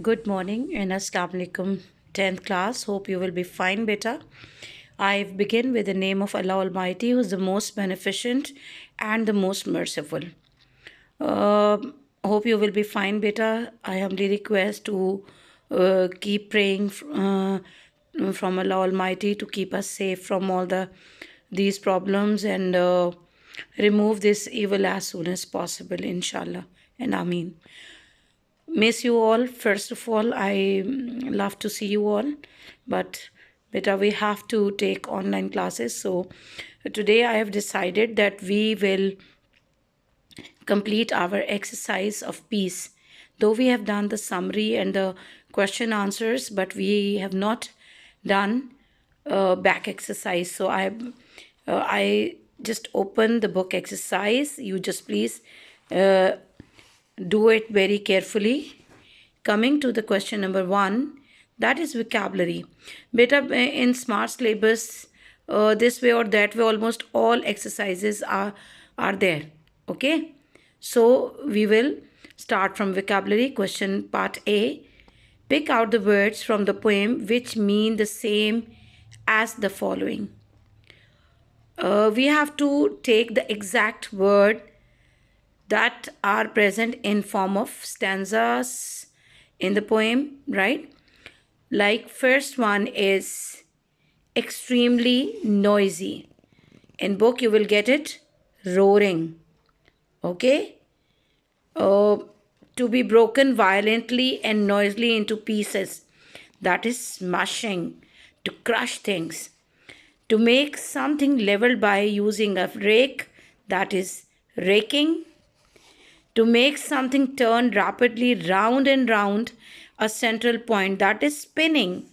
Good morning and Assalamu alaikum 10th class. Hope you will be fine, beta. I begin with the name of Allah Almighty, who is the most beneficent and the most merciful. Uh, Hope you will be fine, beta. I humbly request to keep praying from Allah Almighty to keep us safe from all these problems and remove this evil as soon as possible, inshallah. And Ameen. Miss you all. First of all, I love to see you all, but beta, we have to take online classes. So today I have decided that we will complete our exercise of peace. Though we have done the summary and the question answers, but we have not done back exercise. So I just open the book exercise. You just please uh, do it very carefully. Coming to the question number 1, that is vocabulary. Beta, in smart syllabus, this way or that way, almost all exercises are there. Okay, so we will start from vocabulary. Question part A. Pick out the words from the poem which mean the same as the following. We have to take the exact word that are present in form of stanzas in the poem, right? Like first one is extremely noisy. In book you will get it roaring. Okay? Uh, to be broken violently and noisily into pieces. That is smashing. To crush things. To make something leveled by using a rake. That is raking. To make something turn rapidly round and round a central point, that is spinning.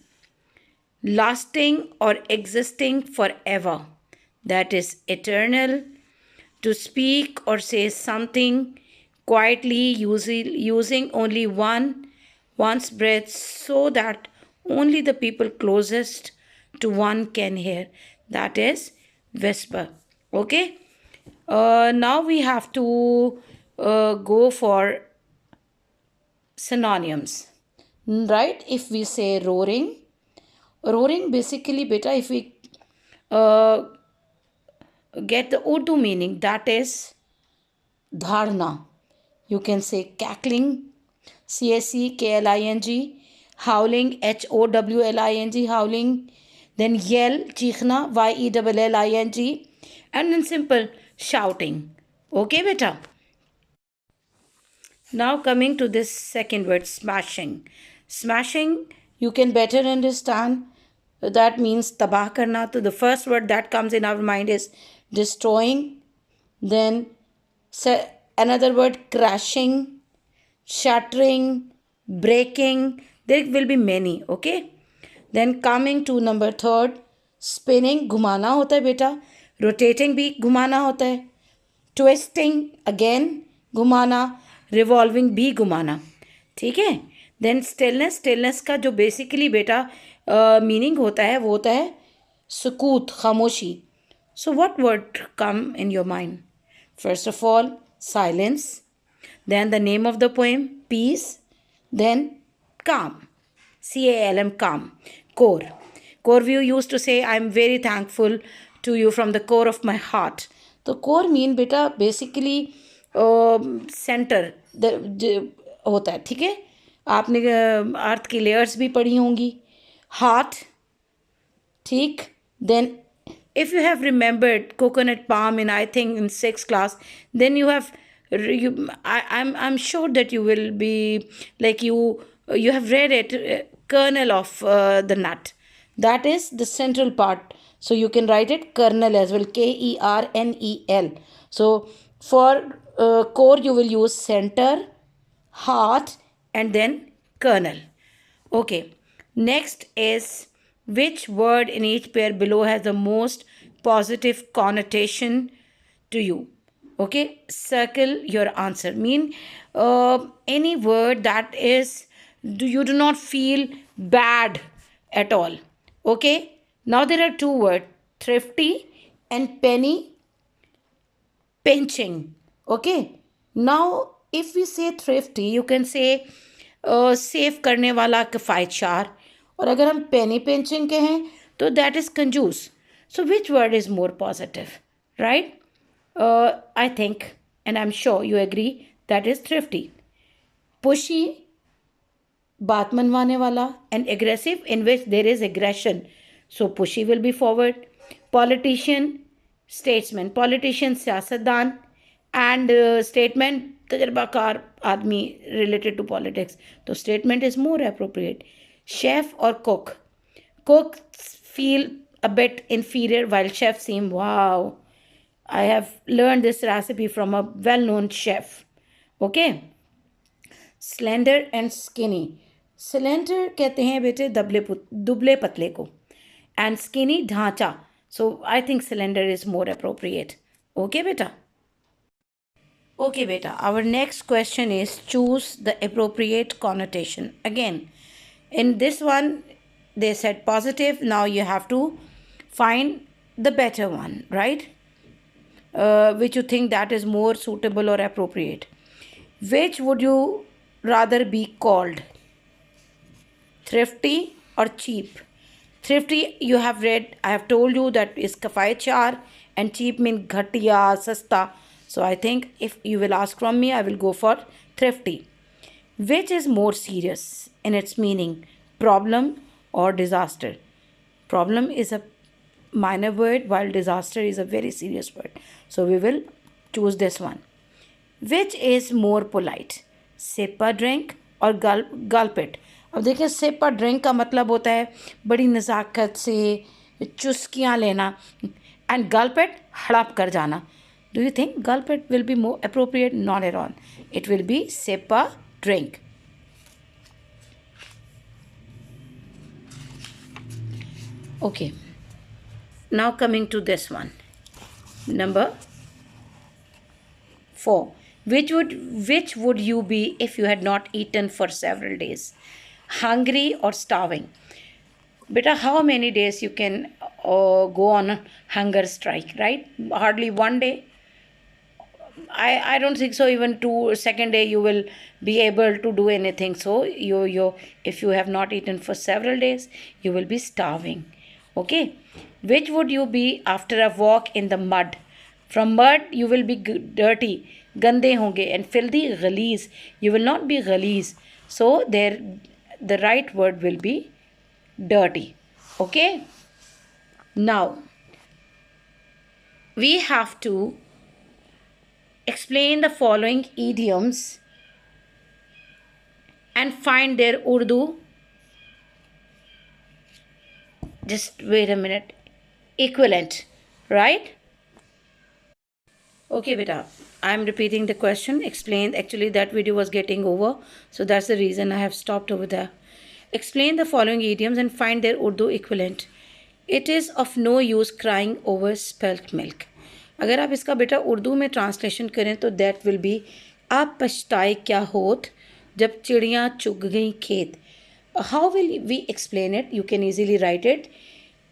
Lasting or existing forever, that is eternal. To speak or say something quietly using only one's breath so that only the people closest to one can hear, that is whisper. Okay, now we have to go for synonyms, right? If we say roaring basically, beta, if we uh, get the Urdu meaning, that is dharna. You can say cackling, CACKLING, howling, HOWLING, howling, then yell, chikna, YELLING, and in simple, shouting. Okay, beta? Now coming to this second word, smashing. Smashing, you can better understand. That means tabah karna. So the first word that comes in our mind is destroying. Then another word, crashing, shattering, breaking. There will be many. Okay. Then coming to number third, spinning, घुमाना होता है बेटा. Rotating भी घुमाना होता है. Twisting again घुमाना, revolving भी घुमाना. ठीक है. देन स्टिलनेस, स्टिलनेस का जो बेसिकली बेटा मीनिंग होता है वो होता है सुकूत, खामोशी. So what word come in your mind? First of all silence, then the name of the poem piece, then calm, CALM, calm. Core. Core view used to say, I am very thankful to you from the core of my heart. तो core mean बेटा basically centre होता है. ठीक है, आपने अर्थ की layers भी पढ़ी होंगी. हार्ट, ठीक. Then if you have remembered coconut palm in, I think, in 6th class, then you have I'm sure that you will be like you have read it, kernel of the nut, that is the central part. So you can write it kernel as well, KERNEL. So for core you will use center, heart, and then kernel. Okay, next is which word in each pair below has the most positive connotation to you. Okay, circle your answer. Mean any word that is you do not feel bad at all. Okay, now there are two words, thrifty and penny pinching. Okay, now if we say thrifty, you can say save करने वाला किफ़ायतशार, और अगर हम पेनी pinching के हैं तो that is कंजूस. So which word is more positive, right? I think, and I'm sure you agree, that is thrifty. Pushy, बात मनवाने वाला, and aggressive, in which there is aggression. So pushy will be forward. Politician, statesman. Politician, सियासतदान, and statement, तजर्बाकार आदमी related to politics. तो statement is more appropriate. Chef or cook. Cooks feel a bit inferior while chefs seem, wow, I have learned this recipe from a well-known chef. Okay. Slender and skinny. Slender कहते हैं बेटे दुबले पतले को, and skinny ढांचा. So I think slender is more appropriate. Okay beta? Okay beta, our next question is choose the appropriate connotation. Again, in this one they said positive. Now you have to find the better one, right? Which you think that is more suitable or appropriate. Which would you rather be called? Thrifty or cheap? Thrifty, you have read, I have told you that is kafayachar, and cheap means ghatiya, sasta. So I think if you will ask from me, I will go for thrifty. Which is more serious in its meaning, problem or disaster? Problem is a minor word while disaster is a very serious word. So we will choose this one. Which is more polite, sip a drink और gulp it? अब देखिए sip a drink का मतलब होता है बड़ी नज़ाकत से चुस्कियाँ लेना, and gulp it हड़प कर जाना. Do you think gulp it will be more appropriate? Not at all. It will be sip a drink. Okay. Now coming to this one. Number 4. Which would you be if you had not eaten for several days? Hungry or starving? Beta, how many days you can go on a hunger strike, right? Hardly one day. I don't think so. Even second day you will be able to do anything. So you if you have not eaten for several days, you will be starving. Okay. Which would you be after a walk in the mud? From mud you will be dirty, gande honge, and filthy, ghaliz. You will not be ghaliz. So there the right word will be dirty. Okay. Now we have to explain the following idioms and find their Urdu. Just wait a minute. Equivalent, right? Okay, beta. I am repeating the question. Explain. Actually, that video was getting over, so that's the reason I have stopped over there. Explain the following idioms and find their Urdu equivalent. It is of no use crying over spilt milk. अगर आप इसका बेटा उर्दू में translation करें तो that will be आप पछताए क्या होत जब चिड़ियाँ चुग गई खेत. How will we explain it? You can easily write it.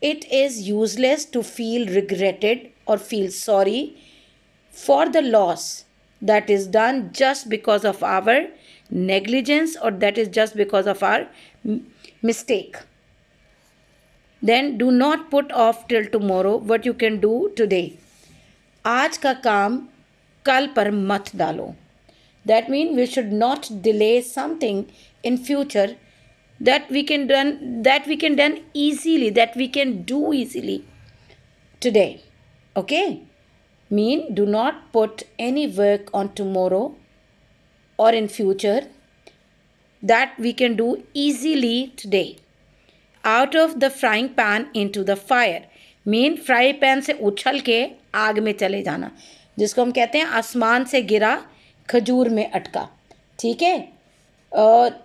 It is useless to feel regretted or feel sorry for the loss that is done just because of our negligence or that is just because of our mistake. Then do not put off till tomorrow what you can do today. आज का काम कल पर मत डालो. That means we should not delay something in future that we can done easily, that we can do easily today. Okay? Mean do not put any work on tomorrow or in future that we can do easily today. Out of the frying pan into the fire. Mean fry pan से उछल के आग में चले जाना, जिसको हम कहते हैं आसमान से गिरा खजूर में अटका. ठीक है.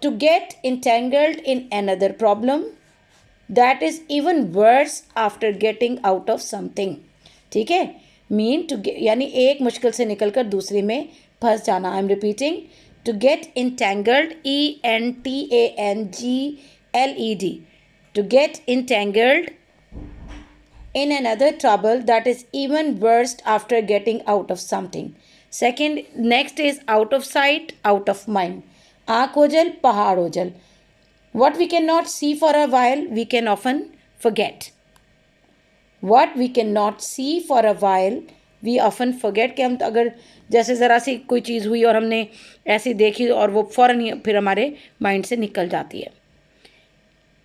To get entangled in another problem that is even worse after getting out of something. ठीक है. मीन टू यानी एक मुश्किल से निकल कर दूसरी में फंस जाना. I am repeating. To get entangled, ENTANGLED. To get entangled in another trouble that is even worse after getting out of something. Second, next is out of sight, out of mind. आँख ओझल, पहाड़ ओझल. What we cannot see for a while, we can often forget. What we cannot see for a while, we often forget. कि हम अगर जैसे ज़रा सी कोई चीज़ हुई और हमने ऐसी देखी और वो फ़ौरन ही फिर हमारे माइंड से निकल जाती है.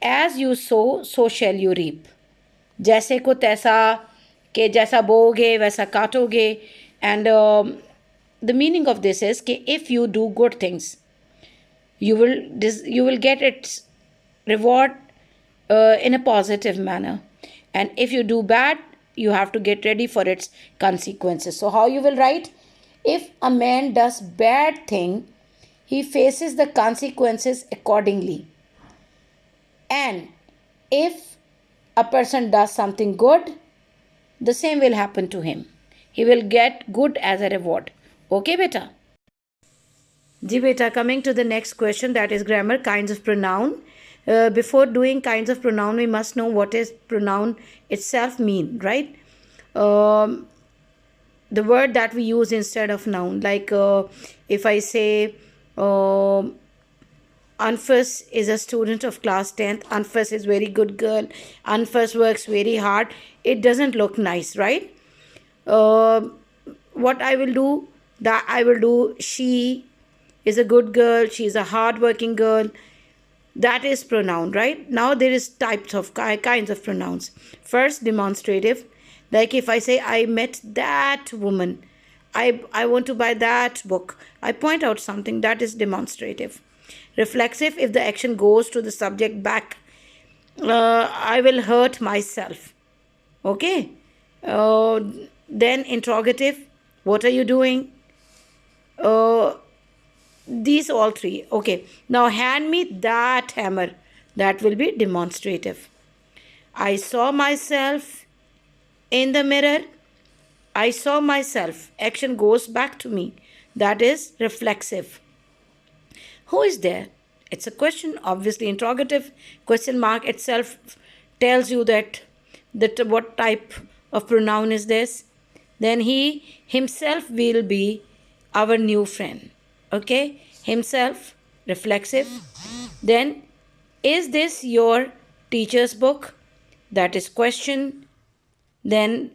As you sow, so shall you reap. जैसे को तैसा, कि जैसा बोओगे वैसा काटोगे. And the meaning of this is कि if you do good things, you will get its reward in a positive manner, and if you do bad, you have to get ready for its consequences. So how you will write? If a man does bad thing, he faces the consequences accordingly, and if a person does something good, the same will happen to him. He will get good as a reward. Okay beta? Ji beta, coming to the next question, that is grammar, kinds of pronoun. Before doing kinds of pronoun, we must know what is pronoun itself mean, right? The word that we use instead of noun, like if I say Anfas is a student of class 10th. Anfas is very good girl. Anfas works very hard. It doesn't look nice, right? What I will do, that I will do, she is a good girl, she is a hard working girl. That is pronoun, right? Now there is types of kinds of pronouns. First, demonstrative, like if I say I met that woman, I want to buy that book, I point out something, that is demonstrative. Reflexive, if the action goes to the subject back, I will hurt myself. Okay. Then interrogative, what are you doing? These all three. Okay. Now hand me that hammer. That will be demonstrative. I saw myself in the mirror. I saw myself. Action goes back to me. That is reflexive. Who is there? It's a question, obviously interrogative. Question mark itself tells you that what type of pronoun is this. Then he himself will be our new friend. Okay, himself, reflexive. Then, is this your teacher's book? That is question. Then,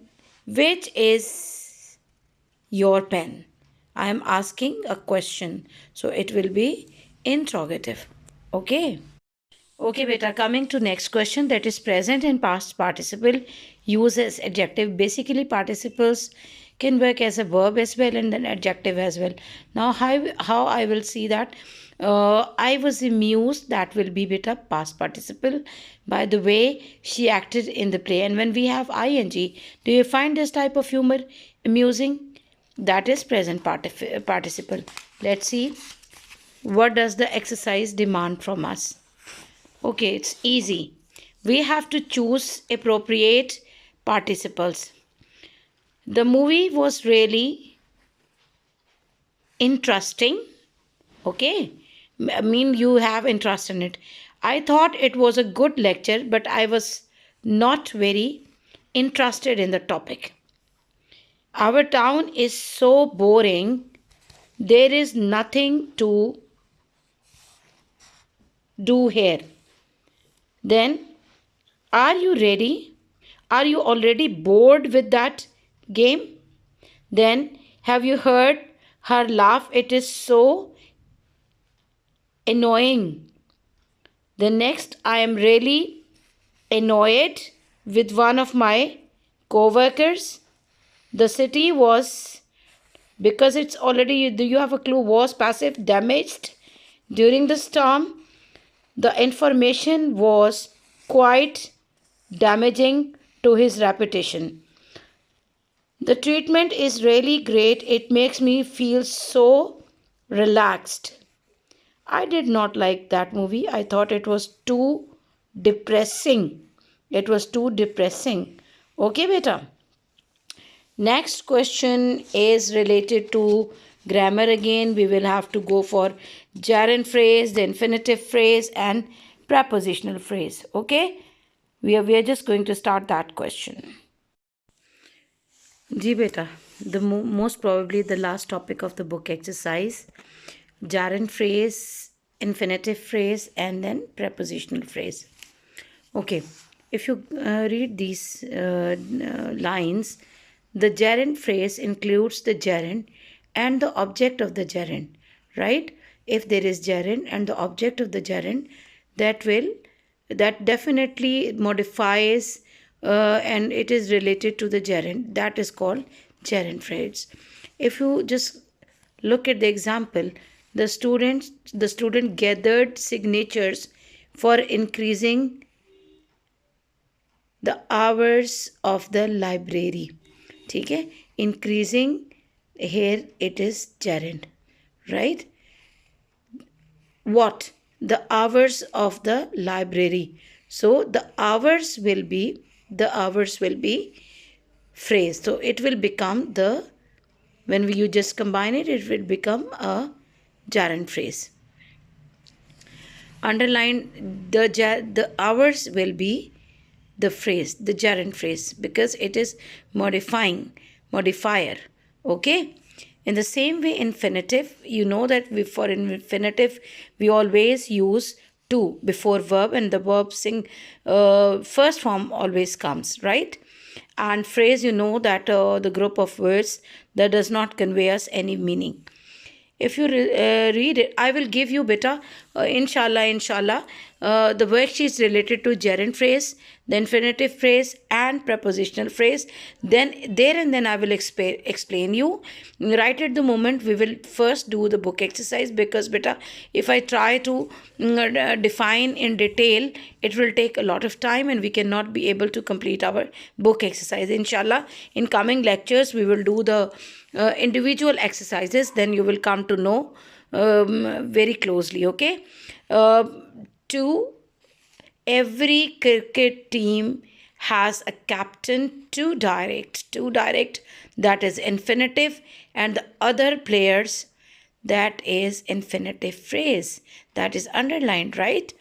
which is your pen? I am asking a question, so it will be interrogative. Okay. Okay beta, coming to next question, that is present and past participle uses adjective. Basically participles can work as a verb as well and an adjective as well. Now how I will see that? I was amused, that will be beta past participle, by the way she acted in the play. And when we have ing, do you find this type of humor amusing? That is present participle. Let's see, what does the exercise demand from us? Okay, it's easy. We have to choose appropriate participles. The movie was really interesting. Okay, I mean you have interest in it. I thought it was a good lecture, but I was not very interested in the topic. Our town is so boring. There is nothing to do here. Then, are you ready? Are you already bored with that game? Then, have you heard her laugh? It is so annoying. The next, I am really annoyed with one of my co-workers. The city was, because it's already, do you have a clue, was passive damaged during the storm. The information was quite damaging to his reputation. The treatment is really great. It makes me feel so relaxed. I did not like that movie. I thought it was too depressing. It was too depressing. Okay, beta. Next question is related to grammar again. We will have to go for gerund phrase, the infinitive phrase, and prepositional phrase. Okay, we are just going to start that question. Ji beta, the most probably the last topic of the book exercise, gerund phrase infinitive phrase, and then prepositional phrase. Okay, if you read these lines, the gerund phrase includes the gerund and the object of the gerund, right? If there is gerund and the object of the gerund, that definitely modifies and it is related to the gerund. That is called gerund phrase. If you just look at the example, the student gathered signatures for increasing the hours of the library. ठीक है, increasing, here it is gerund, right? What? The hours of the library. So the hours will be phrase. So it will become the, when you just combine it, it will become a gerund phrase. Underline the hours will be the phrase, the gerund phrase, because it is modifier. Okay. In the same way, infinitive, you know that for infinitive we always use to before verb, and the verb first form always comes, right? And phrase, you know that the group of words that does not convey us any meaning. If you read it, I will give you beta, inshallah, the worksheets related to gerund phrase, the infinitive phrase, and prepositional phrase. Then there and then I will explain you. Right at the moment, we will first do the book exercise, because beta, if I try to define in detail, it will take a lot of time and we cannot be able to complete our book exercise. Inshallah, in coming lectures, we will do the individual exercises, then you will come to know very closely. Okay. Two, every cricket team has a captain to direct, that is infinitive, and the other players, that is infinitive phrase, that is underlined, right?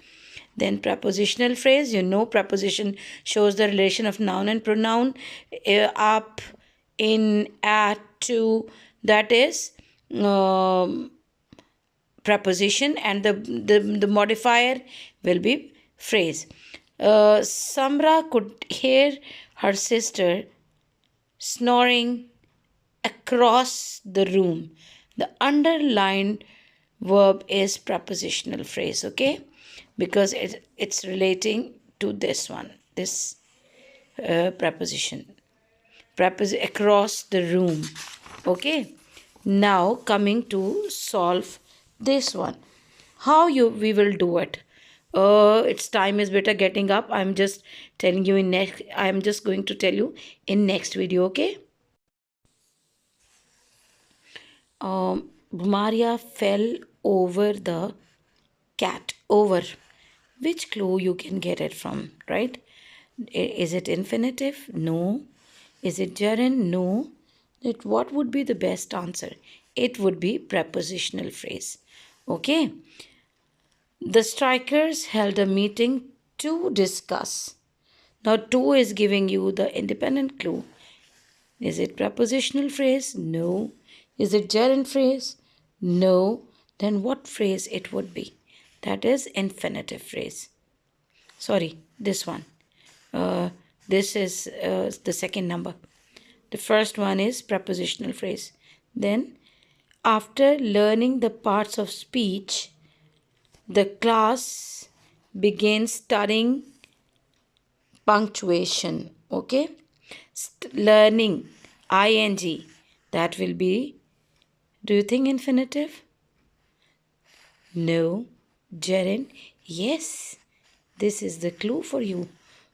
Then prepositional phrase, you know, preposition shows the relation of noun and pronoun, up, in, at, to, that is preposition, and the modifier will be phrase. Samra could hear her sister snoring across the room. The underlined verb is prepositional phrase, okay? Because it's relating to this one, this preposition. Across the room. Okay. Now coming to solve this one. How we will do it? Its time is better getting up. I'm just telling you I'm just going to tell you in next video, okay? Maria fell over the cat. Over. Which clue you can get it from, right? Is it infinitive? No. Is it gerund? No. What would be the best answer? It would be prepositional phrase. Okay. The strikers held a meeting to discuss. Now, to is giving you the independent clue. Is it prepositional phrase? No. Is it gerund phrase? No. Then what phrase it would be? That is infinitive phrase. Sorry, this one. This is the second number. The first one is prepositional phrase. Then, after learning the parts of speech, the class began studying punctuation. Okay? Learning, ing, that will be, do you think infinitive? No. Gerund? Yes. This is the clue for you,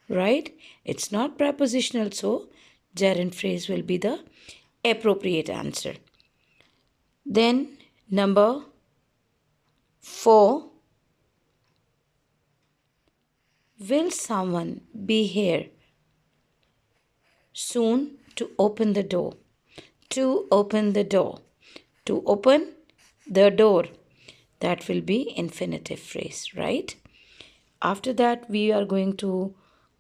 right? It's not prepositional, so gerund phrase will be the appropriate answer. Then number 4. Will someone be here soon to open the door? To open the door. To open the door. That will be infinitive phrase, right? After that, we are going to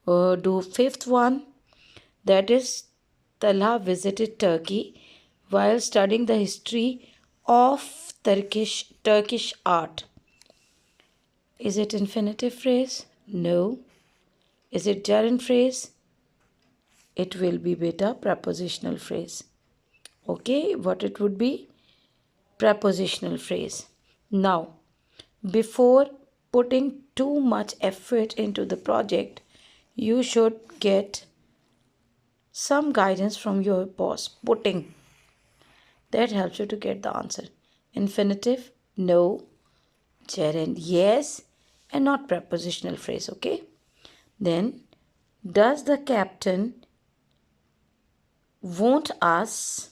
do fifth one. That is, Talha visited Turkey while studying the history of Turkish art. Is it infinitive phrase? No. Is it gerund phrase? It will be beta prepositional phrase. Okay, what it would be? Prepositional phrase. Now, before putting too much effort into the project, you should get some guidance from your boss. Putting that helps you to get the answer. Infinitive, no. Gerund, yes. And not prepositional phrase, okay? Then, does the captain want us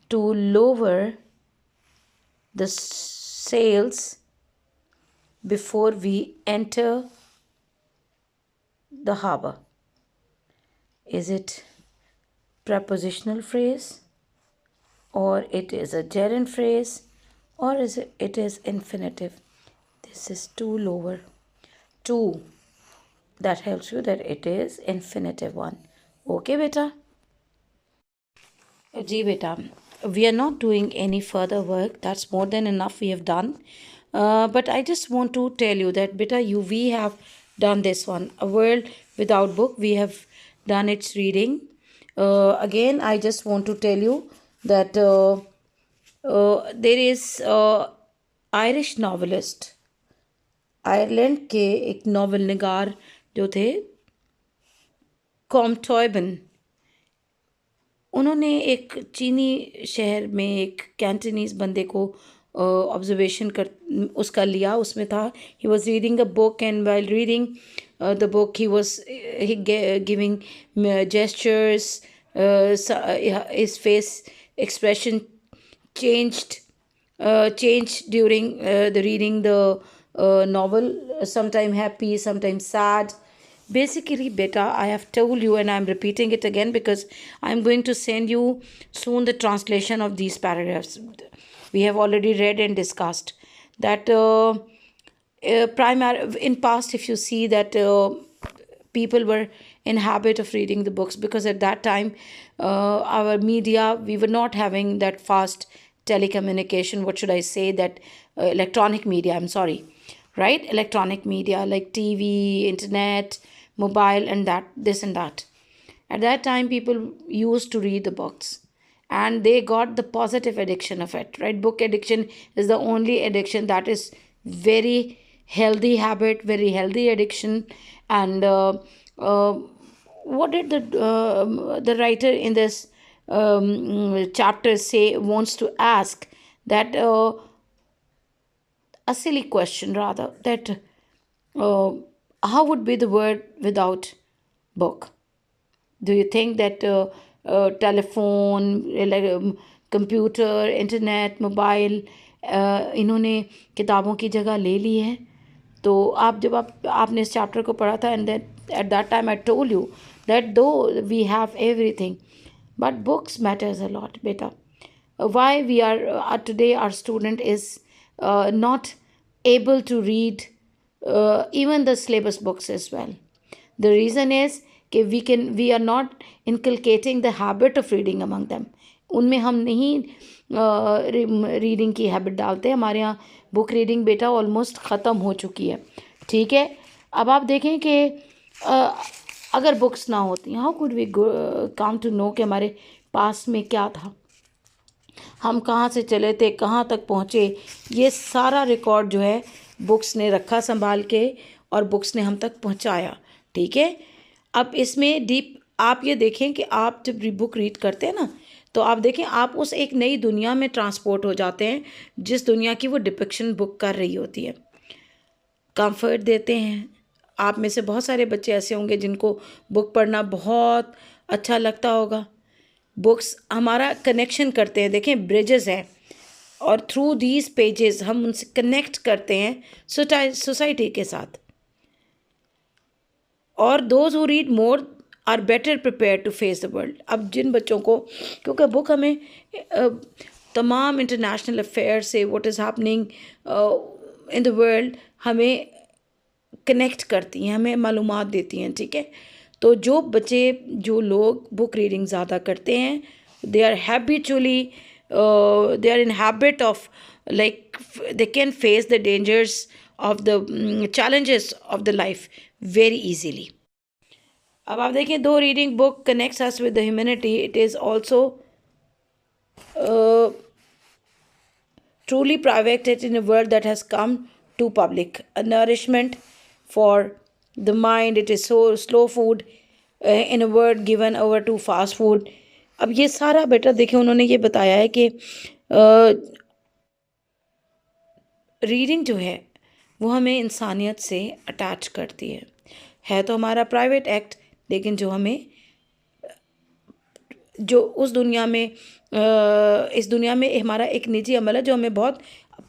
to lower the sails before we enter the harbor? Is it prepositional phrase, or it is a gerund phrase, or it is infinitive? This is too lower. Two. That helps you that it is infinitive one. Okay, beta? Ji beta, we are not doing any further work. That's more than enough we have done. But I just want to tell you that beta, we have done this one. A World Without Book. We have done its reading. Again, I just want to tell you that there is Irish novelist, Ireland के एक novel निगार जो थे कॉमटॉयबन, उन्होंने एक चीनी शहर में एक कैंटनीज बंदे को ऑब्जर्वेशन कर उसका लिया. उसमें था he was reading a book and while reading the book he was giving gestures, his face expression changed during the reading the novel, sometime happy, sometimes sad. Basically, beta, I have told you and I'm repeating it again because I'm going to send you soon the translation of these paragraphs. We have already read and discussed that in past, if you see that people were in habit of reading the books, because at that time our media, we were not having that fast telecommunication, what should I say, that electronic media, I'm sorry, right? Electronic media like TV, internet, mobile, and that, this and that. At that time, people used to read the books and they got the positive addiction of it, right? Book addiction is the only addiction that is very healthy habit, very healthy addiction. And what did the writer in this chapter say, wants to ask that a silly question rather, that how would be the world without book? Do you think that telephone, computer, internet, mobile, इन्होंने किताबों की जगह ले ली है? तो आप जब आपने इस चैप्टर को पढ़ा था, and then at that time I told you that though we have everything, but books matters a lot बेटा. Why we are today, our student is not able to read even the syllabus books as well. The reason is कि we are not inculcating the habit of reading among them. उनमें हम नहीं reading की habit डालते. हमारे यहाँ book reading बेटा almost ख़त्म हो चुकी है. ठीक है, अब आप देखें कि अगर बुक्स ना होती, how could we come to know कि हमारे पास में क्या था, हम कहाँ से चले थे, कहाँ तक पहुँचे. ये सारा रिकॉर्ड जो है बुक्स ने रखा संभाल के, और बुक्स ने हम तक पहुँचाया. ठीक है, अब इसमें डीप आप ये देखें कि आप जब बुक रीड करते हैं ना, तो आप देखें आप उस एक नई दुनिया में ट्रांसपोर्ट हो जाते हैं, जिस दुनिया की वो डिपिक्शन बुक कर रही होती है. कंफर्ट देते हैं. आप में से बहुत सारे बच्चे ऐसे होंगे जिनको बुक पढ़ना बहुत अच्छा लगता होगा. बुक्स हमारा कनेक्शन करते हैं. देखें, ब्रिजेस हैं, और थ्रू दीज पेजेस हम उनसे कनेक्ट करते हैं सोसाइटी के साथ. और those who read more are better prepare to face the world. अब जिन बच्चों को, क्योंकि बुक हमें तमाम इंटरनेशनल अफेयर से, what is happening in the world, हमें कनेक्ट करती हैं, हमें मालूमात देती हैं. ठीक है, तो जो बच्चे, जो लोग बुक रीडिंग ज़्यादा करते हैं, they are habitually they are in habit of like they can face the dangers of the challenges of the life very easily. अब आप देखें, दो reading book connects us with the humanity, it is also truly private in a world that has come to public. A nourishment for the mind, it is so slow food in a word given over to fast food. अब ये सारा बेटा देखें, उन्होंने ये बताया है कि रीडिंग जो है वो हमें इंसानियत से अटैच करती है तो हमारा प्राइवेट एक्ट, लेकिन जो हमें जो उस दुनिया में इस दुनिया में हमारा एक निजी अमल है जो हमें बहुत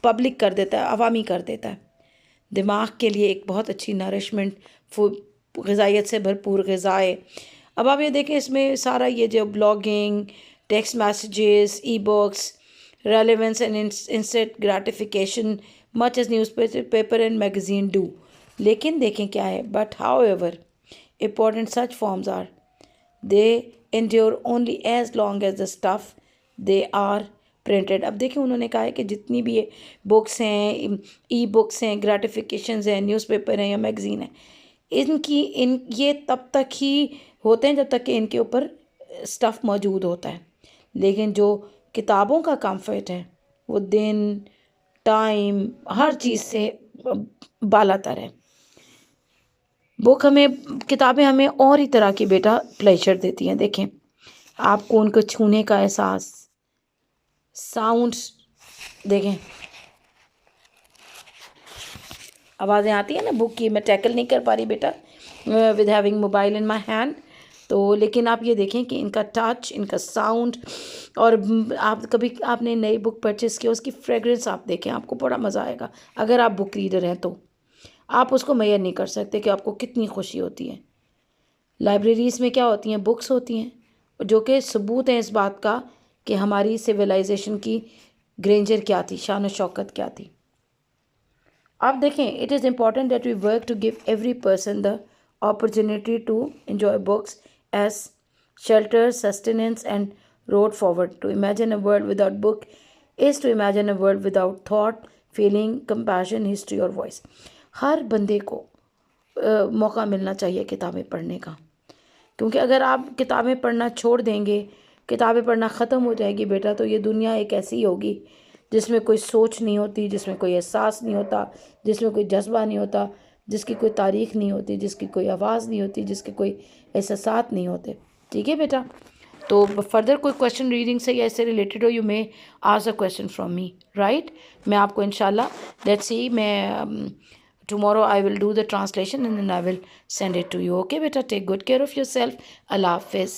पब्लिक कर देता है, अवामी कर देता है। दिमाग के लिए एक बहुत अच्छी नरिशमेंट, ग़िज़ाइयत से भरपूर ग़िज़ाएँ। अब आप ये देखें, इसमें सारा ये जो blogging, text messages, e books, relevance and instant gratification much as newspaper and magazine do. लेकिन देखें क्या है, but however important such forms are, they endure only as long as the stuff they are printed। अब देखिए, उन्होंने कहा है कि जितनी भी ये बुक्स हैं, ई बुक्स हैं, ग्रेटिफिकेशंस हैं, न्यूज़पेपर हैं या मैगज़ीन है, ये तब तक ही होते हैं जब तक कि इनके ऊपर स्टफ़ मौजूद होता है। लेकिन जो किताबों का कंफर्ट है वो दिन, टाइम, हर चीज़ से बालातर है। किताबें हमें और ही तरह की बेटा प्लेजर देती हैं। देखें, आपको उनको छूने का एहसास, साउंड्स, देखें आवाज़ें आती हैं ना बुक की, मैं टैकल नहीं कर पा रही बेटा with having mobile in my hand, तो लेकिन आप ये देखें कि इनका टच, इनका साउंड, और आप कभी आपने नई बुक परचेज़ की, उसकी फ्रेगरेंस आप देखें, आपको बड़ा मज़ा आएगा। अगर आप बुक रीडर हैं तो आप उसको मेजर नहीं कर सकते कि आपको कितनी खुशी होती है। लाइब्रेरीज़ में क्या होती हैं, बुक्स होती हैं जो कि सबूत हैं इस बात का कि हमारी सिविलाइजेशन की ग्रेंजर क्या थी, शान शौकत क्या थी। आप देखें, it is important that we work to give every person the opportunity to enjoy books as shelter, sustenance and road forward. To imagine a world without book is to imagine a world without thought, feeling, compassion, history और voice. हर बंदे को मौका मिलना चाहिए किताबें पढ़ने का, क्योंकि अगर आप किताबें पढ़ना छोड़ देंगे, किताबें पढ़ना ख़त्म हो जाएगी बेटा, तो ये दुनिया एक ऐसी होगी जिसमें कोई सोच नहीं होती, जिसमें कोई एहसास नहीं होता, जिसमें कोई जज्बा नहीं होता, जिसकी कोई तारीख़ नहीं होती, जिसकी कोई आवाज़ नहीं होती, जिसके कोई एहसास नहीं होते। ठीक है बेटा, तो फर्दर कोई क्वेश्चन रीडिंग से या इससे रिलेटेड हो, you may ask a question from me, right. मैं आपको इंशाल्लाह, लेट्स सी, मैं tomorrow I will do the translation and then I will send it to you. Okay beta, take good care of yourself. Allah Hafiz.